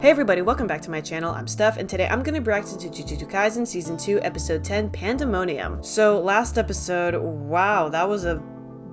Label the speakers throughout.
Speaker 1: Hey everybody, welcome back to my channel. I'm Steph, and today I'm going to be reacting to Jujutsu Kaisen Season 2, Episode 10, Pandemonium. So last episode, wow, that was a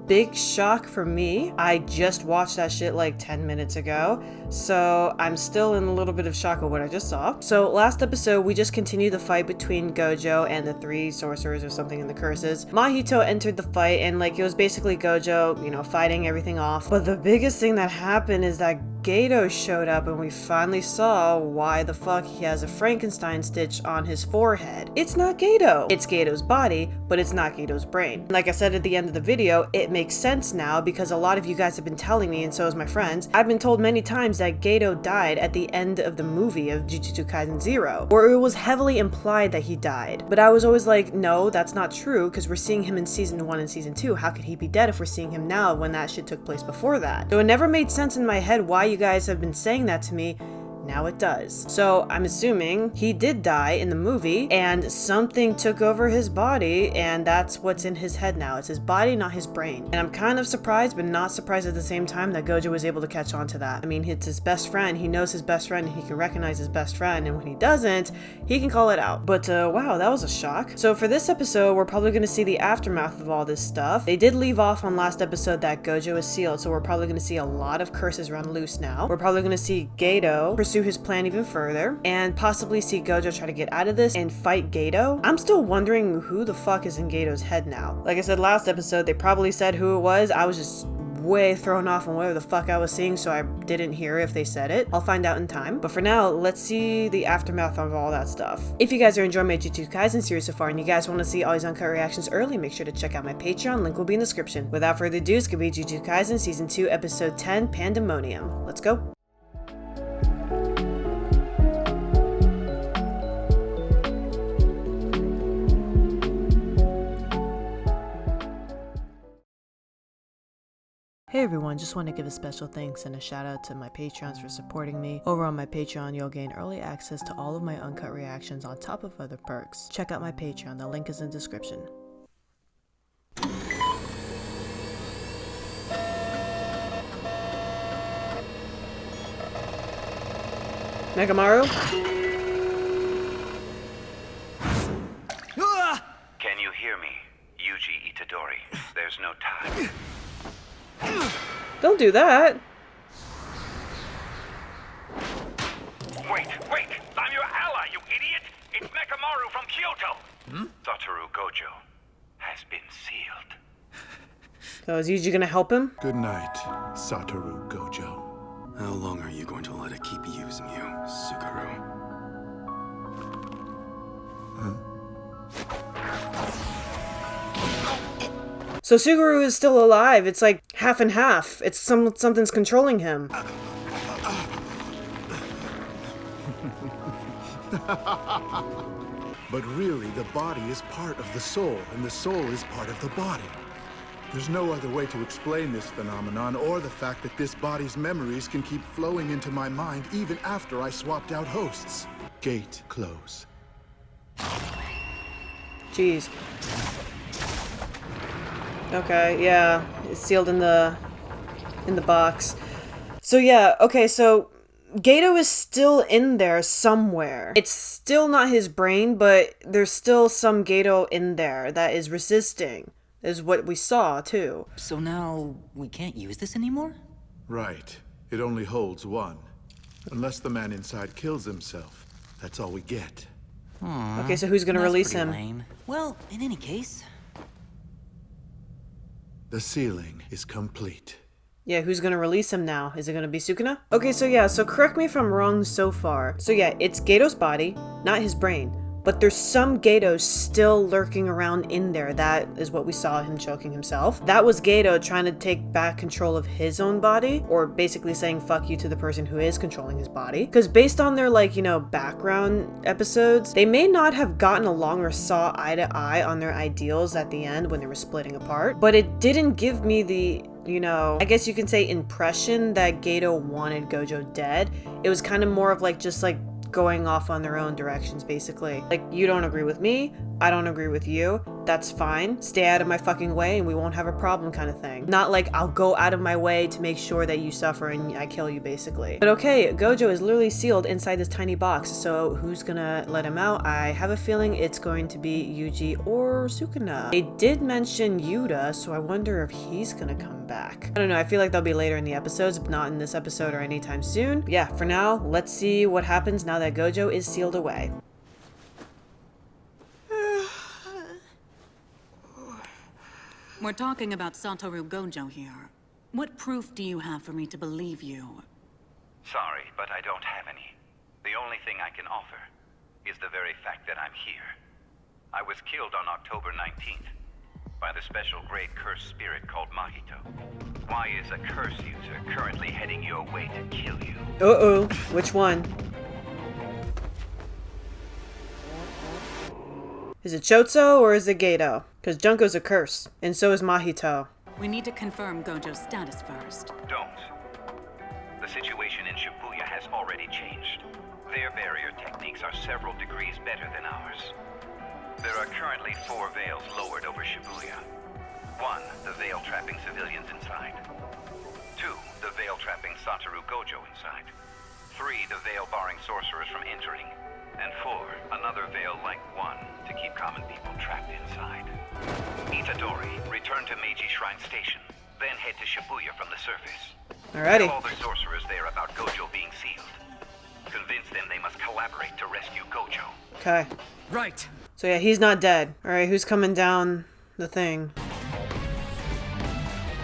Speaker 1: big shock for me. I just watched that shit like 10 minutes ago, so I'm still in a little bit of shock of what I just saw. So last episode, we just continued the fight between Gojo and the three sorcerers or something in the curses. Mahito entered the fight, and like it was basically Gojo, fighting everything off. But the biggest thing that happened is that Gato showed up, and we finally saw why the fuck he has a Frankenstein stitch on his forehead. It's not Gato. It's Gato's body, but it's not Gato's brain. Like I said at the end of the video, it makes sense now because a lot of you guys have been telling me, and so has my friends. I've been told many times that Gato died at the end of the movie of Jujutsu Kaisen 0, or it was heavily implied that he died. But I was always like, no, that's not true, because we're seeing him in Season 1 and Season 2. How could he be dead if we're seeing him now when that shit took place before that? So it never made sense in my head why you guys have been saying that to me. Now it does. So I'm assuming he did die in the movie and something took over his body, and that's what's in his head now. It's his body, not his brain. And I'm kind of surprised, but not surprised at the same time that Gojo was able to catch on to that. I mean, it's his best friend. He knows his best friend, and he can recognize his best friend, and when he doesn't, he can call it out. But wow, that was a shock. So for this episode, we're probably going to see the aftermath of all this stuff. They did leave off on last episode that Gojo is sealed, so we're probably going to see a lot of curses run loose now. We're probably going to see Gato pursue his plan even further, and possibly see Gojo try to get out of this and fight Gato. I'm still wondering who the fuck is in Gato's head now. Like I said last episode, they probably said who it was. I was just way thrown off on whatever the fuck I was seeing, so I didn't hear if they said it. I'll find out in time. But for now, let's see the aftermath of all that stuff. If you guys are enjoying my Jujutsu Kaisen series so far and you guys want to see all these uncut reactions early, make sure to check out my Patreon. Link will be in the description. Without further ado, it's gonna be Jujutsu Kaisen Season 2, Episode 10, Pandemonium. Let's go. Hey everyone, just want to give a special thanks and a shout out to my Patreons for supporting me. Over on my Patreon, you'll gain early access to all of my uncut reactions on top of other perks. Check out my Patreon, the link is in the description. Megamaru?
Speaker 2: Can you hear me, Yuji Itadori? There's no time.
Speaker 1: Don't do that.
Speaker 2: Wait! I'm your ally, you idiot! It's Nekamaru from Kyoto! Satoru Gojo has been sealed.
Speaker 1: So is Yuji gonna help him?
Speaker 3: Good night, Satoru Gojo.
Speaker 4: How long are you going to let it keep using you, Suguru?
Speaker 1: So Suguru is still alive. It's like half and half. It's something's controlling him.
Speaker 3: But really, the body is part of the soul, and the soul is part of the body. There's no other way to explain this phenomenon, or the fact that this body's memories can keep flowing into my mind even after I swapped out hosts. Gate close.
Speaker 1: Jeez. Okay, yeah, it's sealed in the box. So yeah, okay, so Gato is still in there somewhere. It's still not his brain, but there's still some Gato in there that is resisting, is what we saw too.
Speaker 5: So now we can't use this anymore?
Speaker 3: Right. It only holds one. Unless the man inside kills himself. That's all we get.
Speaker 1: Okay, so who's gonna release him?
Speaker 5: Lame. Well, in any case...
Speaker 3: The sealing is complete.
Speaker 1: Yeah, who's gonna release him now? Is it gonna be Sukuna? Okay, so yeah, so correct me if I'm wrong so far. So yeah, it's Gato's body, not his brain. But there's some Gato still lurking around in there. That is what we saw him choking himself. That was Gato trying to take back control of his own body, or basically saying fuck you to the person who is controlling his body. Because based on their background episodes, they may not have gotten along or saw eye to eye on their ideals at the end when they were splitting apart. But it didn't give me the I guess you can say impression that Gato wanted Gojo dead. It was kind of more of just going off on their own directions, basically. Like, you don't agree with me, I don't agree with you, that's fine. Stay out of my fucking way and we won't have a problem kind of thing. Not like I'll go out of my way to make sure that you suffer and I kill you basically. But okay, Gojo is literally sealed inside this tiny box, so who's gonna let him out? I have a feeling it's going to be Yuji or Sukuna. They did mention Yuta, so I wonder if he's gonna come back. I don't know, I feel like they'll be later in the episodes, but not in this episode or anytime soon. But yeah, for now, let's see what happens now that Gojo is sealed away.
Speaker 6: We're talking about Satoru Gojo here. What proof do you have for me to believe you?
Speaker 2: Sorry, but I don't have any. The only thing I can offer is the very fact that I'm here. I was killed on October 19th by the special grade cursed spirit called Mahito. Why is a curse user currently heading your way to kill you?
Speaker 1: Uh-oh, which one? Is it Chotso or is it Gato? Because Junko's a curse, and so is Mahito.
Speaker 6: We need to confirm Gojo's status first.
Speaker 2: Don't. The situation in Shibuya has already changed. Their barrier techniques are several degrees better than ours. There are currently 4 veils lowered over Shibuya. 1, the veil trapping civilians inside. 2, the veil trapping Satoru Gojo inside. 3, the veil barring sorcerers from entering. And 4, another veil like 1 to keep common people trapped inside. Itadori, return to Meiji Shrine Station, then head to Shibuya from the surface.
Speaker 1: Alrighty.
Speaker 2: Tell all the sorcerers there about Gojo being sealed. Convince them they must collaborate to rescue Gojo.
Speaker 1: Okay.
Speaker 7: Right.
Speaker 1: So yeah, he's not dead. Alright, who's coming down the thing?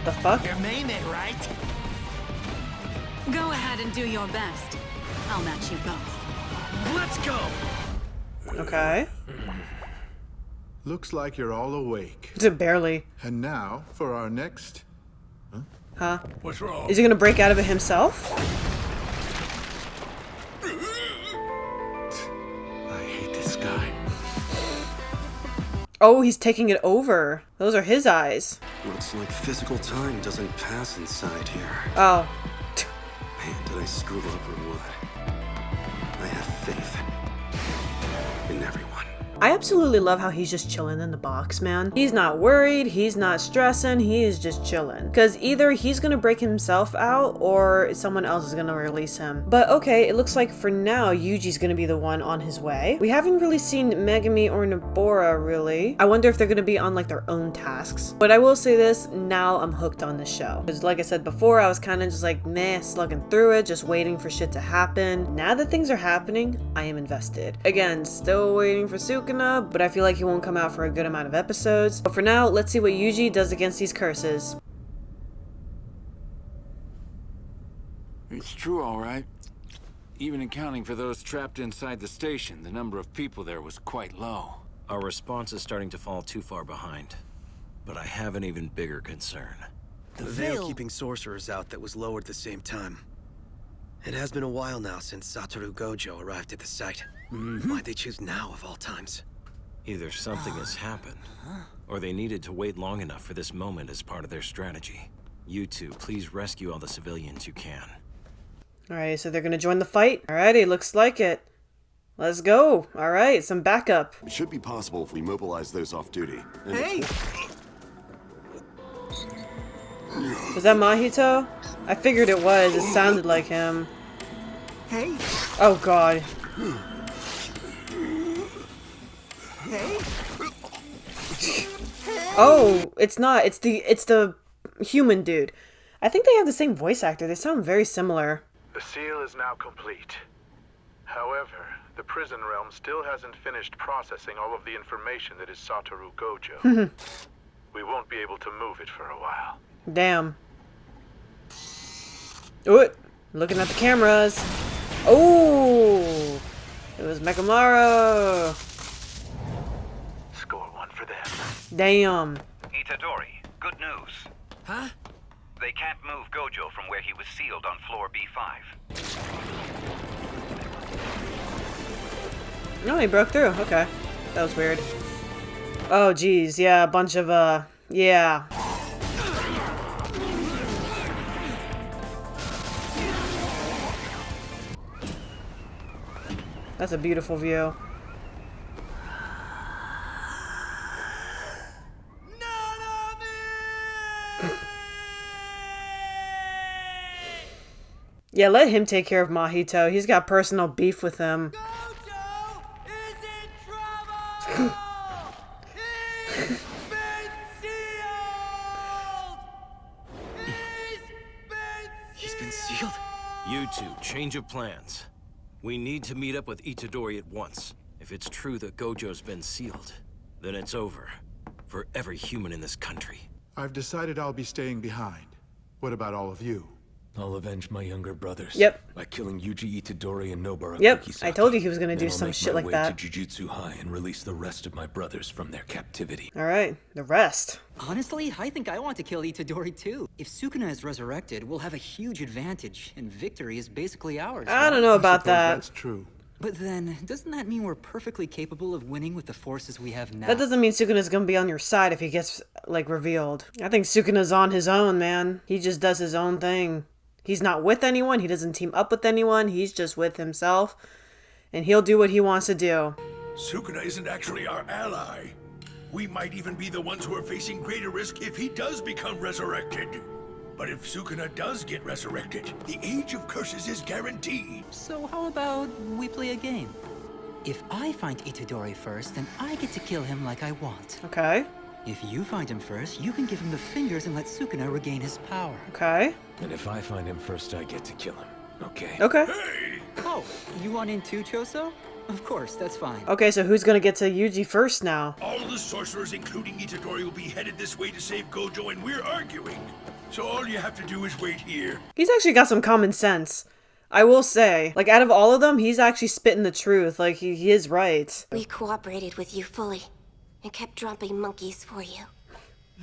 Speaker 1: The fuck?
Speaker 7: You're Maimei, right?
Speaker 6: Go ahead and do your best. I'll match you both.
Speaker 7: Let's go!
Speaker 1: Okay.
Speaker 3: Looks like you're all awake.
Speaker 1: Barely.
Speaker 3: And now, for our next...
Speaker 1: Huh?
Speaker 7: What's wrong?
Speaker 1: Is he gonna break out of it himself?
Speaker 3: I hate this guy.
Speaker 1: Oh, he's taking it over. Those are his eyes.
Speaker 4: Looks like physical time doesn't pass inside here.
Speaker 1: Oh.
Speaker 4: Man, did I screw up or what? I have faith in everyone.
Speaker 1: I absolutely love how he's just chilling in the box, man. He's not worried, he's not stressing, he is just chilling. Because either he's gonna break himself out or someone else is gonna release him. But okay, it looks like for now, Yuji's gonna be the one on his way. We haven't really seen Megumi or Nobara, really. I wonder if they're gonna be on like their own tasks. But I will say this, now I'm hooked on this show. Because like I said before, I was kind of just like, meh, slugging through it, just waiting for shit to happen. Now that things are happening, I am invested. Again, still waiting for Sukuna, but I feel like he won't come out for a good amount of episodes. But for now, let's see what Yuji does against these curses.
Speaker 8: It's true, all right. Even accounting for those trapped inside the station, the number of people there was quite low.
Speaker 9: Our response is starting to fall too far behind. But I have an even bigger concern.
Speaker 7: The veil keeping sorcerers out that was lowered at the same time. It has been a while now since Satoru Gojo arrived at the site. Why'd they choose now of all times?
Speaker 9: Either something has happened, or they needed to wait long enough for this moment as part of their strategy. You two, please rescue all the civilians you can.
Speaker 1: Alright, so they're gonna join the fight? Alrighty, looks like it. Let's go. Alright, some backup.
Speaker 10: It should be possible if we mobilize those off duty. And
Speaker 7: Hey!
Speaker 1: Was that Mahito? I figured it was. It sounded like him.
Speaker 7: Hey!
Speaker 1: Oh god.
Speaker 7: Hey!
Speaker 1: Oh, it's not. It's the human dude. I think they have the same voice actor. They sound very similar.
Speaker 3: The seal is now complete. However, the prison realm still hasn't finished processing all of the information that is Satoru Gojo. We won't be able to move it for a while.
Speaker 1: Damn. Ooh, looking at the cameras. Oh, it was Mekamaru.
Speaker 3: Score 1 for them.
Speaker 1: Damn.
Speaker 2: Itadori, good news.
Speaker 7: Huh?
Speaker 2: They can't move Gojo from where he was sealed on floor B5.
Speaker 1: No, he broke through. Okay. That was weird. Oh, geez. Yeah, a bunch of, yeah. That's a beautiful view. Yeah, let him take care of Mahito. He's got personal beef with him.
Speaker 11: Gojo is in trouble! He's been sealed!
Speaker 7: He's been sealed?
Speaker 9: You two, change of plans. We need to meet up with Itadori at once. If it's true that Gojo's been sealed, then it's over. For every human in this country.
Speaker 3: I've decided I'll be staying behind. What about all of you?
Speaker 4: I'll avenge my younger brothers.
Speaker 1: Yep.
Speaker 4: By killing Yuji Itadori and Nobara
Speaker 1: Yep,
Speaker 4: Kikisaki.
Speaker 1: I told you he was gonna do
Speaker 4: Then I'll
Speaker 1: some
Speaker 4: make
Speaker 1: shit
Speaker 4: my
Speaker 1: like
Speaker 4: way
Speaker 1: that.
Speaker 4: to Jujutsu High and release the rest of my brothers from their captivity.
Speaker 1: Alright, the rest.
Speaker 5: Honestly, I think I want to kill Itadori too. If Sukuna is resurrected, we'll have a huge advantage, and victory is basically ours.
Speaker 1: I don't know about that.
Speaker 3: That's true.
Speaker 5: But then, doesn't that mean we're perfectly capable of winning with the forces we have now?
Speaker 1: That doesn't mean Sukuna's gonna be on your side if he gets, like, revealed. I think Sukuna's on his own, man. He just does his own thing. He's not with anyone. He doesn't team up with anyone. He's just with himself. And he'll do what he wants to do.
Speaker 12: Sukuna isn't actually our ally. We might even be the ones who are facing greater risk if he does become resurrected. But if Sukuna does get resurrected, the Age of Curses is guaranteed.
Speaker 5: So how about we play a game? If I find Itadori first, then I get to kill him like I want.
Speaker 1: Okay.
Speaker 5: If you find him first, you can give him the fingers and let Sukuna regain his power.
Speaker 1: Okay.
Speaker 4: And if I find him first, I get to kill him. Okay?
Speaker 1: Okay.
Speaker 5: Oh, you want in too, Choso? Of course, that's fine.
Speaker 1: Okay, so who's gonna get to Yuji first now?
Speaker 12: All the sorcerers, including Itadori, will be headed this way to save Gojo, and we're arguing. So all you have to do is wait here.
Speaker 1: He's actually got some common sense. I will say, like, out of all of them, he's actually spitting the truth. Like, he is right.
Speaker 13: We cooperated with you fully and kept dropping monkeys for you.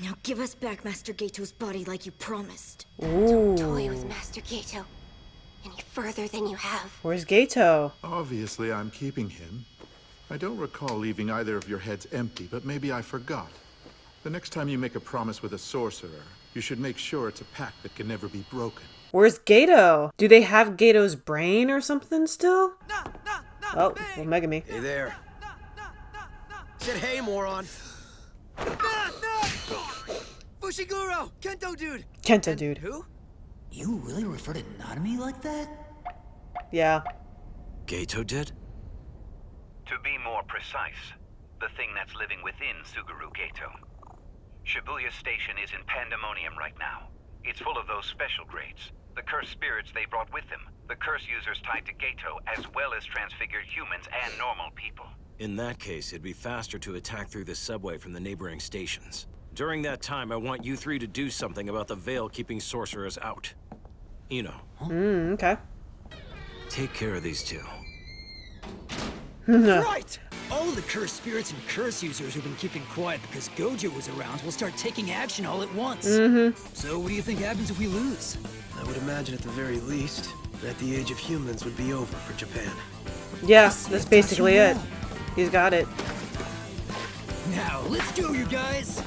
Speaker 14: Now give us back Master Gato's body like you promised.
Speaker 1: Ooh.
Speaker 13: Don't toy with Master Gato any further than you have.
Speaker 1: Where's Gato?
Speaker 3: Obviously, I'm keeping him. I don't recall leaving either of your heads empty, but maybe I forgot. The next time you make a promise with a sorcerer, you should make sure it's a pact that can never be broken.
Speaker 1: Where's Gato? Do they have Gato's brain or something still? Oh, well, Megami.
Speaker 7: Hey there. Said hey, moron. Fushiguro! Kento dude!
Speaker 1: Kento dude.
Speaker 7: Who?
Speaker 5: You really refer to Nanami like that?
Speaker 1: Yeah.
Speaker 9: Gato did?
Speaker 2: To be more precise, the thing that's living within Suguru Gato. Shibuya Station is in Pandemonium right now. It's full of those special grades. The cursed spirits they brought with them. The curse users tied to Gato, as well as transfigured humans and normal people.
Speaker 9: In that case, it'd be faster to attack through the subway from the neighboring stations. During that time, I want you three to do something about the Veil keeping sorcerers out. You know.
Speaker 1: Okay.
Speaker 9: Take care of these two.
Speaker 5: Right! All the cursed spirits and curse users who've been keeping quiet because Gojo was around will start taking action all at once. So what do you think happens if we lose?
Speaker 7: I would imagine at the very least that the Age of Humans would be over for Japan.
Speaker 1: Yeah, that's basically it. He's got it.
Speaker 5: Now, let's go, you guys!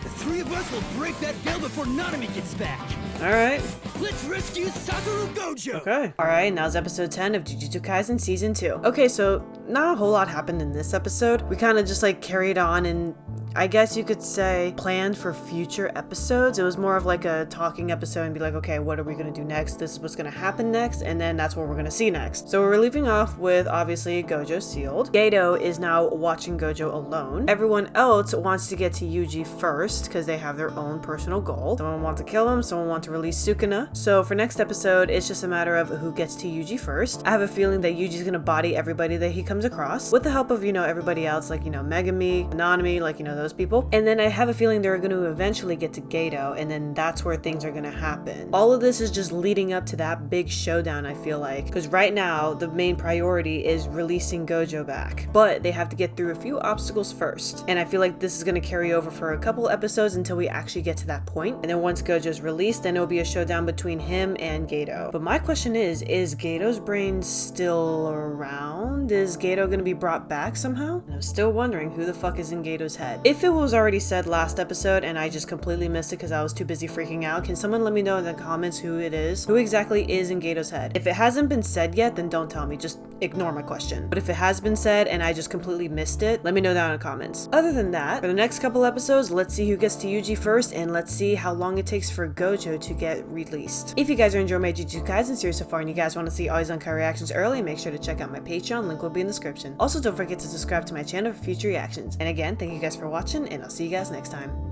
Speaker 5: The three of us will break that veil before Nanami gets back!
Speaker 1: Alright.
Speaker 5: Let's rescue Satoru Gojo!
Speaker 1: Okay. Alright, now's episode 10 of Jujutsu Kaisen Season 2. Okay, so not a whole lot happened in this episode. We kind of just like carried on and I guess you could say planned for future episodes. It was more of like a talking episode and be like, okay, what are we going to do next? This is what's going to happen next. And then that's what we're going to see next. So we're leaving off with obviously Gojo sealed. Gato is now watching Gojo alone. Everyone else wants to get to Yuji first because they have their own personal goal. Someone wants to kill him. Someone wants to release Sukuna. So for next episode, it's just a matter of who gets to Yuji first. I have a feeling that Yuji's going to body everybody that he comes across with the help of, you know, everybody else like, you know, Megami, Nanami, like, you know, those people. And then I have a feeling they're going to eventually get to Gato, and then that's where things are going to happen. All of this is just leading up to that big showdown, I feel like. Because right now, the main priority is releasing Gojo back. But they have to get through a few obstacles first. And I feel like this is going to carry over for a couple episodes until we actually get to that point. And then once Gojo's released, then it'll be a showdown between him and Gato. But my question is Gato's brain still around? Is Gato going to be brought back somehow? And I'm still wondering who the fuck is in Gato's head. If it was already said last episode and I just completely missed it because I was too busy freaking out, can someone let me know in the comments who it is? Who exactly is in Gato's head? If it hasn't been said yet, then don't tell me. Just ignore my question. But if it has been said and I just completely missed it, let me know down in the comments. Other than that, for the next couple episodes, let's see who gets to Yuji first, and let's see how long it takes for Gojo to get released. If you guys are enjoying my Jujutsu Kaisen series so far and you guys want to see all these uncut reactions early, make sure to check out my Patreon. Link will be in the description. Also, don't forget to subscribe to my channel for future reactions. And again, thank you guys for watching, and I'll see you guys next time.